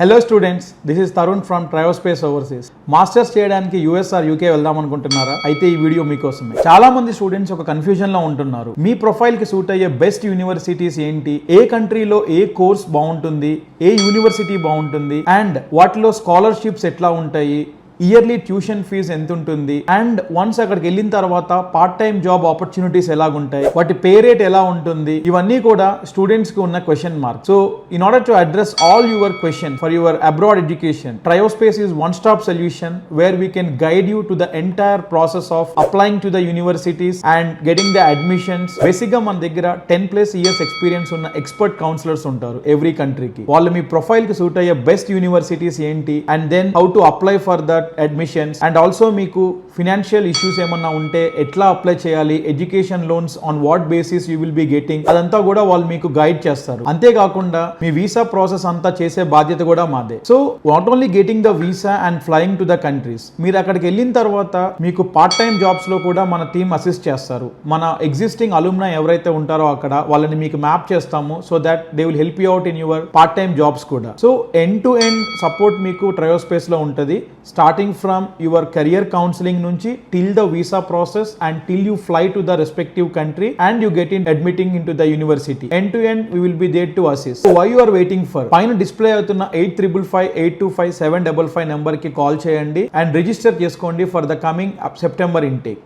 Hello students, this is Tarun from Triospace overseas. Masters చేయడానికి US or UK వెళ్దాం అనుకుంటున్నారా? అయితే ఈ వీడియో మీకోసమే. చాలా మంది స్టూడెంట్స్ ఒక కన్ఫ్యూజన్ లో ఉంటున్నారు. మీ ప్రొఫైల్ కి సూట్ అయ్యే బెస్ట్ యూనివర్సిటీస్ ఏంటి, ఏ కంట్రీలో ఏ కోర్స్ బాగుంటుంది, ఏ యూనివర్సిటీ బాగుంటుంది, అండ్ వాటిలో స్కాలర్షిప్స్ ఎట్లా ఉంటాయి, ఇయర్లీ ట్యూషన్ ఫీజ్ ఎంత ఉంటుంది, అండ్ వన్స్ అక్కడికి వెళ్ళిన తర్వాత పార్ట్ టైం జాబ్ ఆపర్చునిటీస్ ఎలాగుంటాయి, వాటి పే రేట్ ఎలా ఉంటుంది, ఇవన్నీ కూడా స్టూడెంట్స్ కి ఉన్న question mark. So in order to address all your question for your abroad education, Triospace is one stop solution where we can guide you to the entire process of applying to the universities and getting the admissions. Basic గా మన దగ్గర 10+ years experience ఉన్న expert counsellors ఉంటారు every కంట్రీకి. వాళ్ళు మీ profile కి suit అయ్యే బెస్ట్ యూనివర్సిటీస్ ఏంటి, and then how to apply for that admissions, and also మీకు ఫినాన్షియల్ ఇష్యూస్ ఏమన్నా ఉంటే ఎట్లా అప్లై చేయాలి, education loans on what basis you will be getting, అదంతా కూడా వాళ్ళు మీకు గైడ్ చేస్తారు. అంతేకాకుండా మీ వీసా ప్రాసెస్ అంతా చేసే బాధ్యత కూడా మాదే. So not only getting the visa and flying to the countries, మీరు అక్కడికి వెళ్ళిన తర్వాత మీకు పార్ట్ టైం జాబ్స్ లో కూడా మన టీమ్ అసిస్ట్ చేస్తారు. మన ఎగ్జిస్టింగ్ అలుమ్నా ఎవరైతే ఉంటారో అక్కడ వాళ్ళని మీకు మ్యాప్ చేస్తాము, so that they will help you out in your part time jobs కూడా. So end to end support మీకు ట్రయోస్పేస్ లో ఉంటుంది, starting from your career counselling నుంచి till the visa process and till you fly to the respective country and you get in admitting into the university. End to end we will be there to assist. So why you are waiting for? పైన display అవుతున్న 8555-825-755 number కి call చేయండి and register చేసుకోండి for the coming September intake.